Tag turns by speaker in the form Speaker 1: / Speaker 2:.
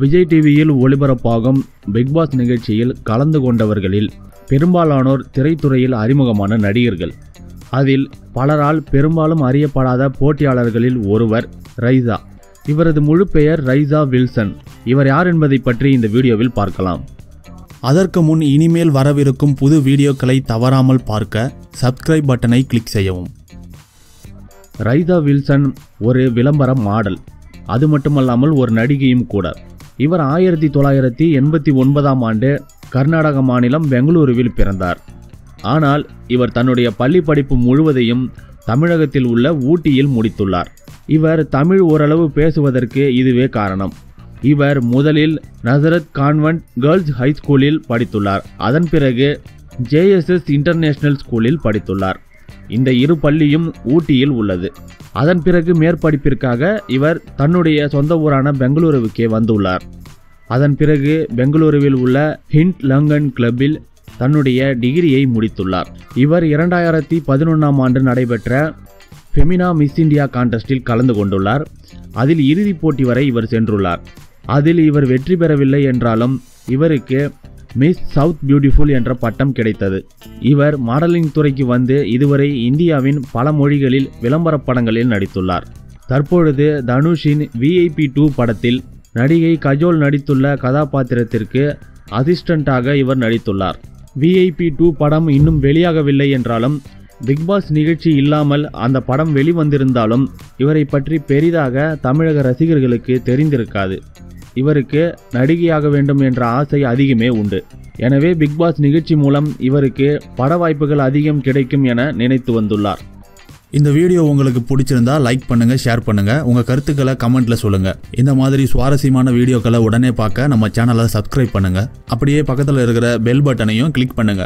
Speaker 1: விஜய் டிவியில் ஒளிபரப்பாகும் big pass நிகழ்ச்சியில் கலந்து கொண்டவர்களில் பெரும்பாலானோர் திரைத்துறையில் அறிமுகமான நடிகர்கள். அதில் பலரால் பெரும்பாலும் அறியப்படாத போட்டியாளர்களில் ஒருவர் ரைசா. இவரது முழு பெயர் ரைசா வில்சன். இவர் யார் என்பதை பற்றி இந்த வீடியோவில் பார்க்கலாம். அதற்கு முன் இனிமேல் வரவிருக்கும் புது வீடியோக்களை தவறாமல் பார்க்க சப்ஸ்கிரைப் பட்டனை கிளிக் செய்யவும். ரைசா வில்சன் ஒரு விளம்பர மாடல். அது மட்டுமல்லாமல் ஒரு நடிகையும் கூட. இவர் 1989ஆம் ஆண்டு கர்நாடக மாநிலம் பெங்களூருவில் பிறந்தார். ஆனால் இவர் தன்னுடைய பள்ளி படிப்பு முழுவதையும் தமிழகத்தில் உள்ள ஊட்டியில் முடித்துள்ளார். இவர் தமிழ் ஓரளவு பேசுவதற்கு இதுவே காரணம். இவர் முதலில் நசரத் கான்வென்ட் கேர்ள்ஸ் ஹை ஸ்கூலில் படித்துள்ளார். அதன் பிறகு JSS இன்டர்நேஷனல் ஸ்கூலில் படித்துள்ளார். இந்த இரு பள்ளியும் ஊட்டியில் உள்ளது. அதன் பிறகு மேற்படிப்பிற்காக இவர் தன்னுடைய சொந்த ஊரான பெங்களூருவுக்கே வந்துள்ளார். அதன் பிறகு பெங்களூருவில் உள்ள ஹிண்ட் லங்கன் கிளப்பில் தன்னுடைய டிகிரியை முடித்துள்ளார். இவர் 2011ஆம் ஆண்டு நடைபெற்ற ஃபெமினா மிஸ் இந்தியா கான்டெஸ்டில் கலந்து கொண்டுள்ளார். அதில் இறுதிப் போட்டி வரை இவர் சென்றுள்ளார். அதில் இவர் வெற்றி பெறவில்லை என்றாலும் இவருக்கு மிஸ் சவுத் பியூட்டிஃபுல் என்ற பட்டம் கிடைத்தது. இவர் மாடலிங் துறைக்கு வந்து இதுவரை இந்தியாவின் பல மொழிகளில் விளம்பர படங்களில் நடித்துள்ளார். தற்பொழுது தனுஷின் VIP 2 படத்தில் நடிகை கஜோல் நடித்துள்ள கதாபாத்திரத்திற்கு அசிஸ்டண்டாக இவர் நடித்துள்ளார். VIP 2 படம் இன்னும் வெளியாகவில்லை என்றாலும் பிக் பாஸ் நிகழ்ச்சி இல்லாமல் அந்த படம் வெளிவந்திருந்தாலும் இவரை பற்றி பெரிதாக தமிழக ரசிகர்களுக்கு தெரிந்திருக்காது. இவருக்கு நடிகையாக வேண்டும் என்ற ஆசை அதிகமே உண்டு. எனவே பிக் பாஸ் நிகழ்ச்சி மூலம் இவருக்கு பட வாய்ப்புகள் அதிகம் கிடைக்கும் என நினைத்து வந்துள்ளார். இந்த வீடியோ உங்களுக்கு பிடிச்சிருந்தா லைக் பண்ணுங்க, ஷேர் பண்ணுங்க, உங்க கருத்துக்களை கமெண்ட்ல சொல்லுங்க. இந்த மாதிரி சுவாரஸ்யமான வீடியோக்களை உடனே பார்க்க நம்ம சேனலை சப்ஸ்கிரைப் பண்ணுங்க. அப்படியே பக்கத்தில் இருக்கிற பெல் பட்டனையும் கிளிக் பண்ணுங்க.